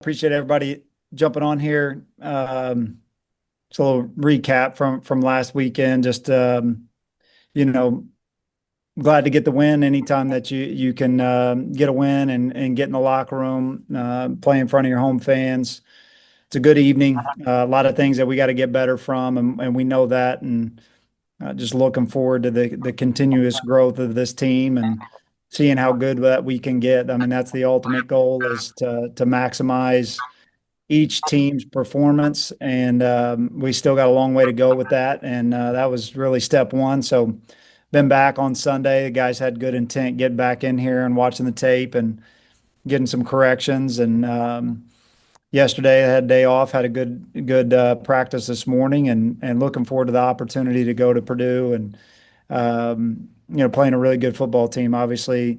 Appreciate everybody jumping on here. Just a little recap from last weekend. Just you know, glad to get the win. Anytime that you can get a win and get in the locker room, play in front of your home fans. It's a good evening. A lot of things that we got to get better from, and we know that. And just looking forward to the continuous growth of this team and seeing how good that we can get. I mean, that's the ultimate goal is to maximize each team's performance, and we still got a long way to go with that. And that was really step one. So, been back on Sunday. The guys had good intent, get back in here and watching the tape and getting some corrections. And yesterday I had a day off, had a good practice this morning, and looking forward to the opportunity to go to Purdue and playing a really good football team. Obviously,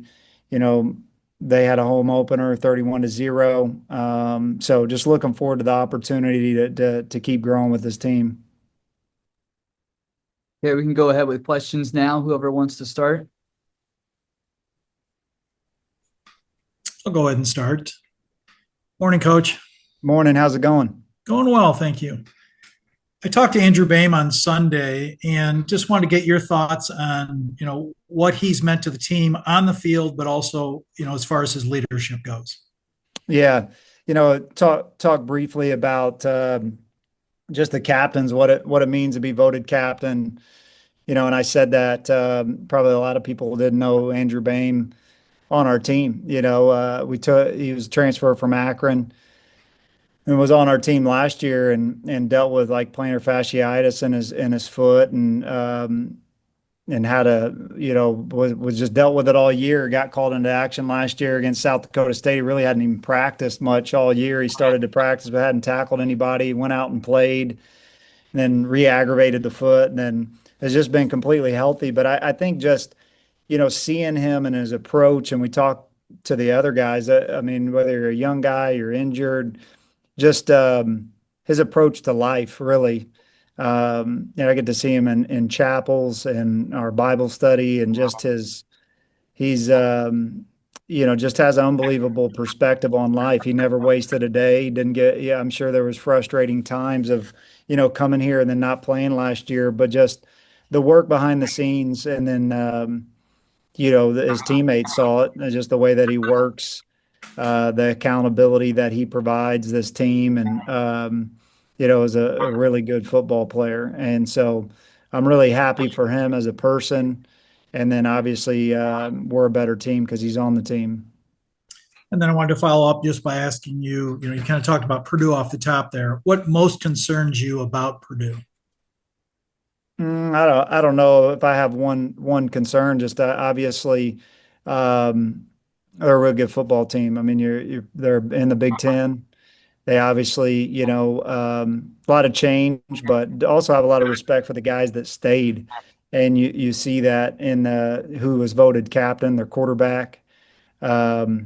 you know, they had a home opener, 31-0. So just looking forward to the opportunity to keep growing with this team. Okay, we can go ahead with questions now. Whoever wants to start. I'll go ahead and start. Morning, Coach. Morning. How's it going? Going well, thank you. I talked to Andrew Boehm on Sunday and just wanted to get your thoughts on, what he's meant to the team on the field, but also, as far as his leadership goes. Yeah, talk briefly about just the captains, what it means to be voted captain. And I said that probably a lot of people didn't know Andrew Boehm on our team. He was transferred from Akron and was on our team last year and dealt with like plantar fasciitis in his foot and had was just dealt with it all year. Got called into action last year against South Dakota State. He really hadn't even practiced much all year. He started to practice but hadn't tackled anybody. Went out and played, and then re-aggravated the foot, and then has just been completely healthy. But I think just seeing him and his approach, and we talked to the other guys. I mean, whether you're a young guy, you're injured, just his approach to life, really. I get to see him in chapels and our Bible study, and just he's just has an unbelievable perspective on life. He never wasted a day. He didn't get, yeah, I'm sure there was frustrating times of, coming here and then not playing last year, but just the work behind the scenes. And then, his teammates saw it, just the way that he works, the accountability that he provides this team, and is a really good football player. And so I'm really happy for him as a person. And then obviously we're a better team because he's on the team. And then I wanted to follow up just by asking you, you kind of talked about Purdue off the top there. What most concerns you about Purdue? I don't know if I have one concern. Just obviously, they're a real good football team. I mean, they're in the Big Ten. They obviously, a lot of change, but also have a lot of respect for the guys that stayed. And you see that in who was voted captain, their quarterback, the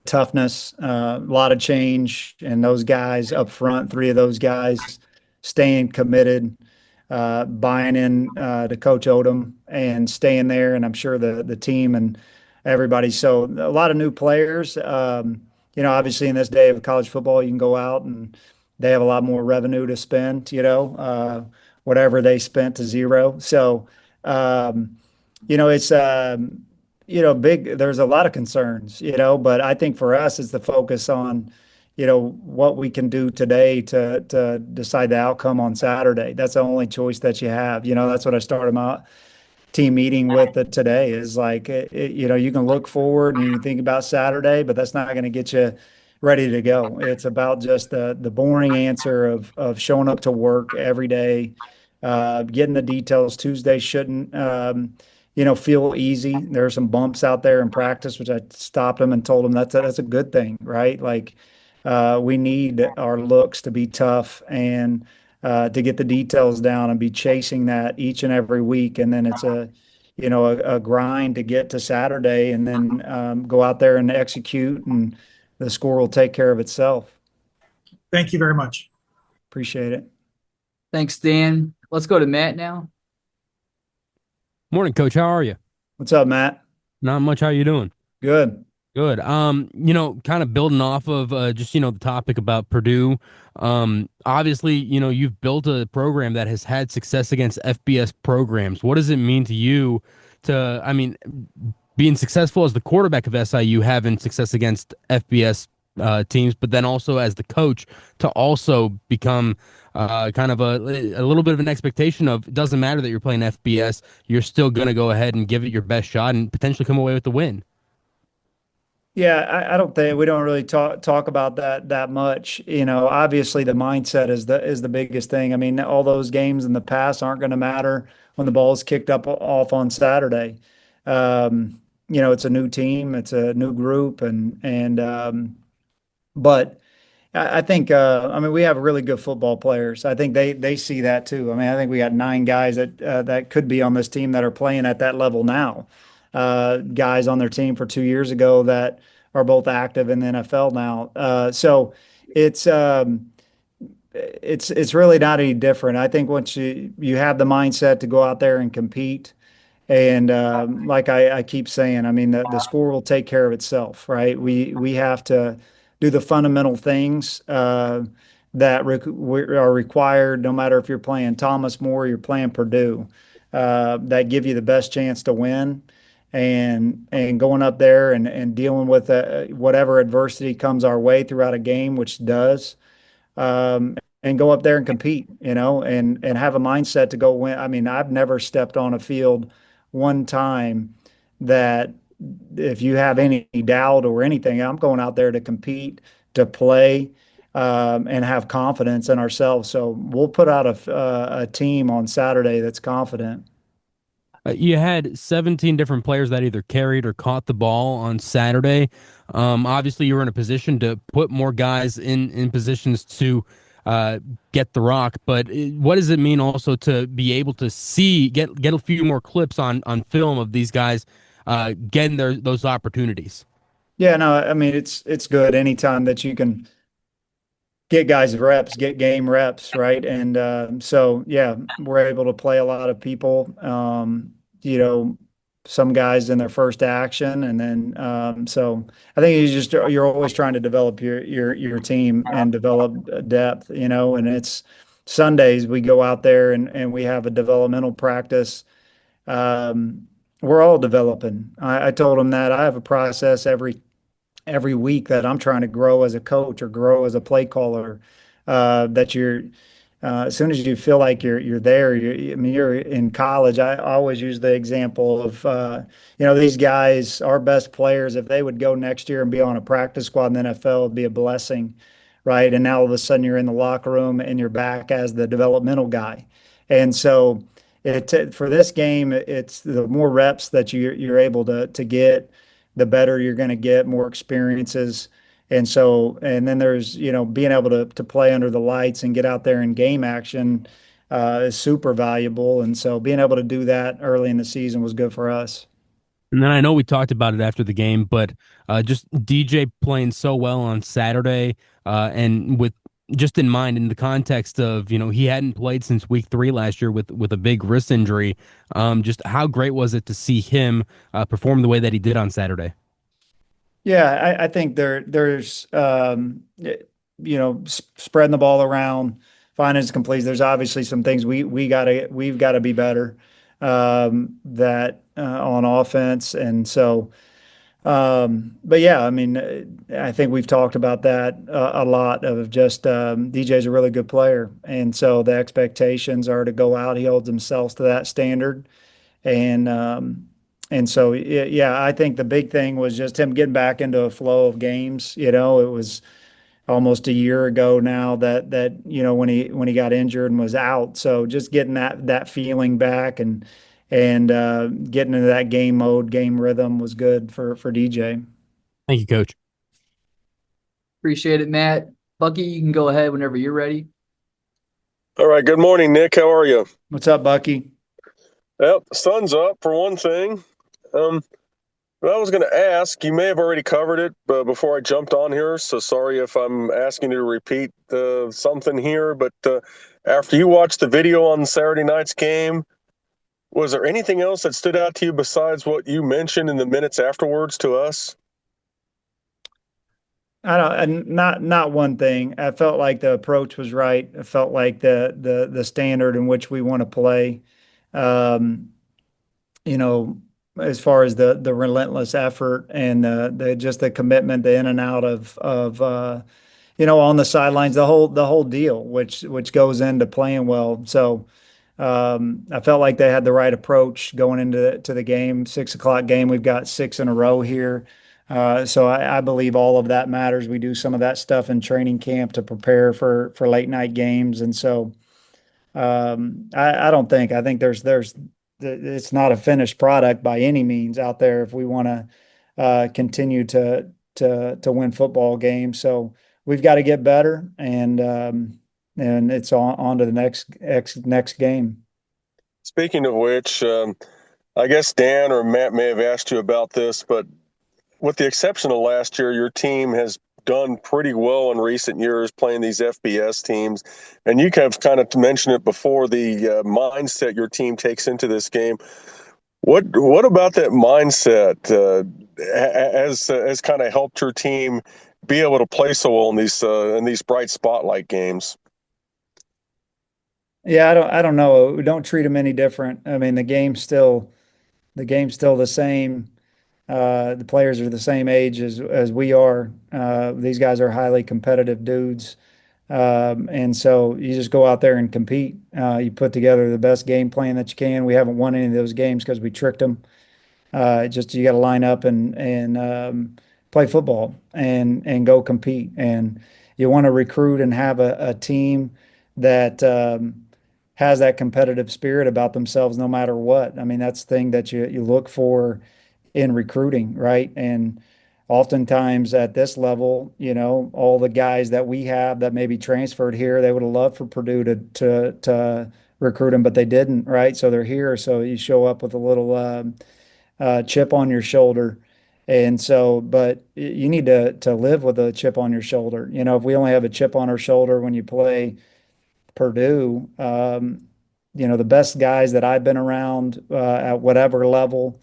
toughness, a lot of change, and those guys up front, three of those guys staying committed, buying in to Coach Odom and staying there. And I'm sure the team and everybody. So a lot of new players. Obviously in this day of college football, you can go out and they have a lot more revenue to spend, whatever they spent to zero. So, it's, big, there's a lot of concerns, but I think for us it's the focus on, what we can do today to decide the outcome on Saturday. That's the only choice that you have. That's what I started my team meeting with it today is like, you can look forward and you can think about Saturday, but that's not going to get you ready to go. It's about just the boring answer of showing up to work every day, getting the details. Tuesday shouldn't, feel easy. There are some bumps out there in practice, which I stopped them and told them that's a good thing, right? Like, we need our looks to be tough and to get the details down and be chasing that each and every week. And then it's a grind to get to Saturday and then go out there and execute, and the score will take care of itself. Thank you very much. Appreciate it. Thanks, Dan. Let's go to Matt now. Morning, Coach. How are you? What's up, Matt? Not much. How you doing? Good. Good. Kind of building off of just, the topic about Purdue. Obviously, you've built a program that has had success against FBS programs. What does it mean to you being successful as the quarterback of SIU, having success against FBS teams, but then also as the coach to also become kind of a little bit of an expectation of it doesn't matter that you're playing FBS, you're still going to go ahead and give it your best shot and potentially come away with the win. Yeah, I don't think we don't really talk about that much. Obviously the mindset is the biggest thing. I mean, all those games in the past aren't going to matter when the ball's kicked up off on Saturday. It's a new team, it's a new group, but I think I mean we have really good football players. I think they see that too. I mean, I think we got 9 guys that could be on this team that are playing at that level now. Guys on their team for 2 years ago that are both active in the NFL now. So it's um, it's really not any different. I think once you have the mindset to go out there and compete, and like I keep saying, I mean, the score will take care of itself, right? We have to do the fundamental things that are required, no matter if you're playing Thomas More, or you're playing Purdue, that give you the best chance to win. And going up there and dealing with whatever adversity comes our way throughout a game, which does, and go up there and compete, and have a mindset to go win. I mean, I've never stepped on a field one time that if you have any doubt or anything, I'm going out there to compete, to play, and have confidence in ourselves. So we'll put out a team on Saturday that's confident. You had 17 different players that either carried or caught the ball on Saturday. Obviously, you were in a position to put more guys in positions to get the rock. But what does it mean also to be able to get a few more clips on film of these guys getting those opportunities? Yeah, no, I mean it's good anytime that you can get guys reps, get game reps, right? And so yeah, we're able to play a lot of people. You know, some guys in their first action, and then so I think you're always trying to develop your team and develop depth. And it's Sundays we go out there and we have a developmental practice. We're all developing. I told them that I have a process every week that I'm trying to grow as a coach or grow as a play caller. That you're as soon as you feel like you're there, I mean, you're in college. I always use the example of these guys, our best players, if they would go next year and be on a practice squad in the NFL, it'd be a blessing, right? And now all of a sudden you're in the locker room and you're back as the developmental guy. And so for this game, it's the more reps that you're able to get, the better you're going to get, more experiences. And then there's, being able to play under the lights and get out there in game action is super valuable. And so being able to do that early in the season was good for us. And then I know we talked about it after the game, but just DJ playing so well on Saturday, and with just in mind in the context of he hadn't played since week 3 last year with a big wrist injury. Just how great was it to see him perform the way that he did on Saturday? Yeah, I think there's spreading the ball around, finding his completes. There's obviously some things we've got to be better, that on offense, and so. But yeah, I mean, I think we've talked about that a lot of just DJ's a really good player, and so the expectations are to go out. He holds himself to that standard, and so yeah, I think the big thing was just him getting back into a flow of games. It was almost a year ago now that when he got injured and was out. So just getting that feeling back and getting into that game mode, game rhythm was good for DJ. Thank you, Coach. Appreciate it, Matt. Bucky, you can go ahead whenever you're ready. All right. Good morning, Nick. How are you? What's up, Bucky? Well, the sun's up for one thing. But I was going to ask, you may have already covered it before I jumped on here, so sorry if I'm asking you to repeat something here. But after you watched the video on Saturday night's game, was there anything else that stood out to you besides what you mentioned in the minutes afterwards to us? I don't, and not one thing. I felt like the approach was right. I felt like the standard in which we want to play. Um, you know, as far as the relentless effort and the just the commitment, the in and out of on the sidelines, the whole deal, which goes into playing well. So I felt like they had the right approach going into to the game. 6 o'clock game, we've got six in a row here. So I believe all of that matters. We do some of that stuff in training camp to prepare for late night games, and so I don't think I think there's it's not a finished product by any means out there if we want to continue to win football games. So we've got to get better, and it's on to the next game. Speaking of which, I guess Dan or Matt may have asked you about this, but with the exception of last year, your team has done pretty well in recent years playing these FBS teams. And you have kind of mentioned it before, the mindset your team takes into this game. What about that mindset has kind of helped your team be able to play so well in these bright spotlight games? Yeah, I don't know. We don't treat them any different. I mean, the game's still the same. The players are the same age as we are. These guys are highly competitive dudes. And so you just go out there and compete. You put together the best game plan that you can. We haven't won any of those games because we tricked them. Just you got to line up and play football and go compete. And you want to recruit and have a team that has that competitive spirit about themselves no matter what. I mean, that's the thing that you look for in recruiting, right? And oftentimes at this level, all the guys that we have that maybe transferred here, they would have loved for Purdue to recruit them, but they didn't, right? So they're here. So you show up with a little chip on your shoulder. And so, but you need to live with a chip on your shoulder. If we only have a chip on our shoulder when you play Purdue, the best guys that I've been around at whatever level,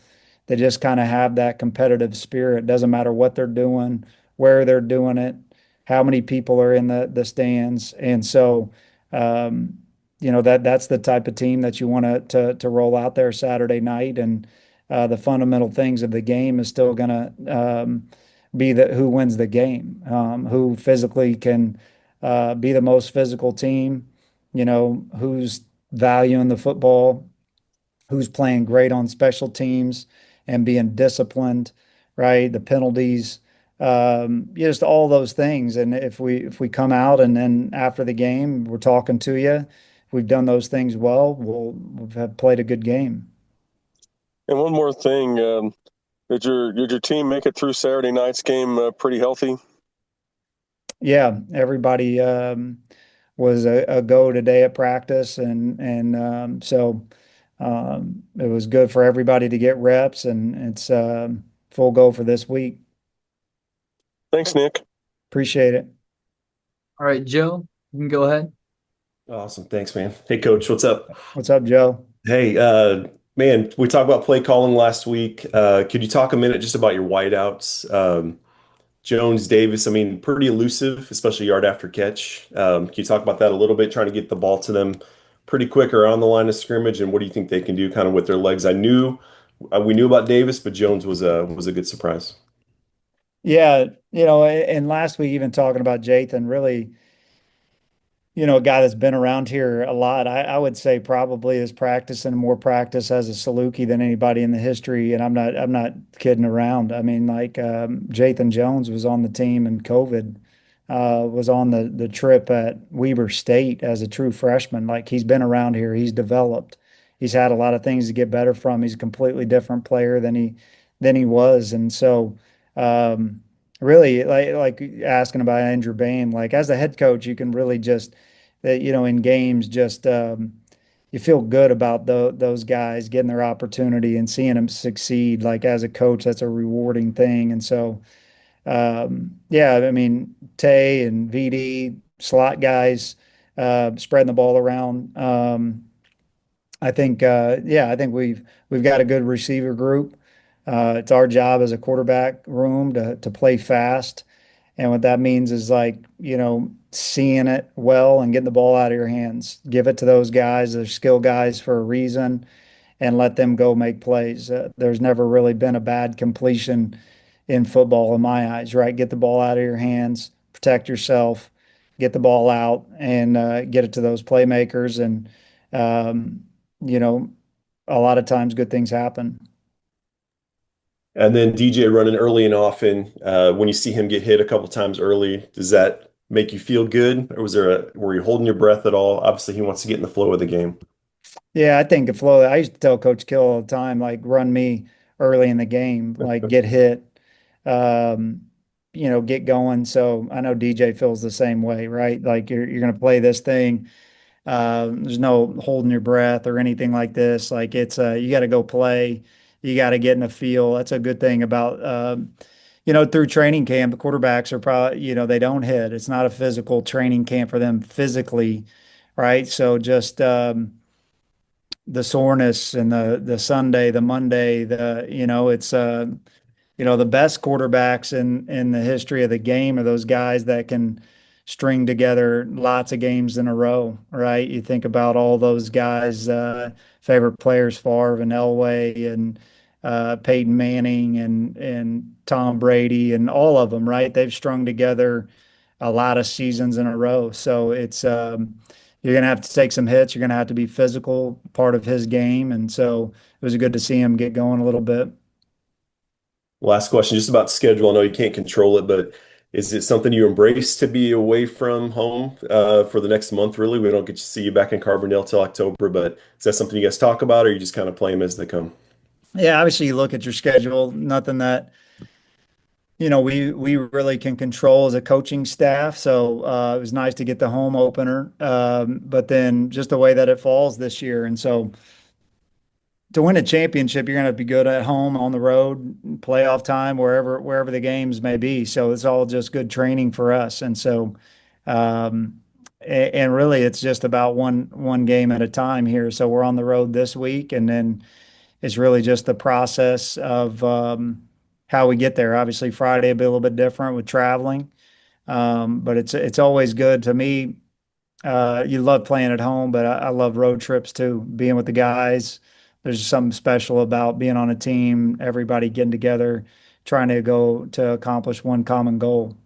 they just kind of have that competitive spirit. Doesn't matter what they're doing, where they're doing it, how many people are in the stands. And so, that's the type of team that you want to roll out there Saturday night. And the fundamental things of the game is still going to be who wins the game, who physically can be the most physical team, who's valuing the football, who's playing great on special teams and being disciplined, right? The penalties, just all those things. And if we come out and then after the game we're talking to you, if we've done those things well, we'll have played a good game. And one more thing, did your team make it through Saturday night's game pretty healthy? Yeah, everybody was a go today at practice, and so it was good for everybody to get reps, and it's full go for this week. Thanks, Nick. Appreciate it. All right, Joe, you can go ahead. Awesome. Thanks, man. Hey, coach, what's up? What's up, Joe? Hey, man, we talked about play calling last week. Could you talk a minute just about your wideouts? Jones, Davis, I mean, pretty elusive, especially yard after catch. Can you talk about that a little bit, trying to get the ball to them pretty quick around the line of scrimmage, and what do you think they can do kind of with their legs? We knew about Davis, but Jones was a good surprise. Yeah, and last week even talking about Jathan, really, a guy that's been around here a lot. I would say probably is practicing more practice as a Saluki than anybody in the history. And I'm not kidding around. I mean, like Jathan Jones was on the team and COVID was on the trip at Weber State as a true freshman. Like he's been around here. He's developed. He's had a lot of things to get better from. He's a completely different player than he was. And so really like asking about Andrew Bain, like as a head coach, you can really just that, in games, just you feel good about those guys getting their opportunity and seeing them succeed. Like as a coach, that's a rewarding thing. And so, yeah, I mean, Tay and VD slot guys, spreading the ball around. I think we've got a good receiver group. It's our job as a quarterback room to play fast And what that means is like, seeing it well and getting the ball out of your hands. Give it to those guys. They're skill guys for a reason and let them go make plays. There's never really been a bad completion in football in my eyes, right? Get the ball out of your hands, protect yourself, get the ball out, and get it to those playmakers. And, um, you know, a lot of times good things happen. And then DJ running early and often. When you see him get hit a couple times early, does that make you feel good, or were you holding your breath at all? Obviously, he wants to get in the flow of the game. Yeah, I think the flow. I used to tell Coach Kill all the time, like, run me early in the game, like get hit, um, get going. So I know DJ feels the same way, right? Like you're going to play this thing. There's no holding your breath or anything like this. Like it's you got to go play. You got to get in a feel. That's a good thing about through training camp. The quarterbacks are probably they don't hit. It's not a physical training camp for them physically, right? So just the soreness and the Sunday, the Monday, it's the best quarterbacks in the history of the game are those guys that can string together lots of games in a row, right? You think about all those guys, favorite players, Favre and Elway and Peyton Manning and Tom Brady and all of them, right? They've strung together a lot of seasons in a row. So it's you're gonna have to take some hits. You're gonna have to be physical, part of his game, and so it was good to see him get going a little bit. Last question, just about schedule. I know you can't control it, but is it something you embrace to be away from home for the next month, really? We don't get to see you back in Carbondale till October, but is that something you guys talk about, or you just kind of play them as they come? Yeah, obviously you look at your schedule. Nothing that we really can control as a coaching staff. So it was nice to get the home opener, but then just the way that it falls this year, and so to win a championship, you're going to be good at home, on the road, playoff time, wherever the games may be. So it's all just good training for us. And so, and really, it's just about one game at a time here. So we're on the road this week, and then it's really just the process of how we get there. Obviously, Friday will be a little bit different with traveling, but it's always good to me. You love playing at home, but I love road trips too, being with the guys. There's just something special about being on a team, everybody getting together, trying to go to accomplish one common goal.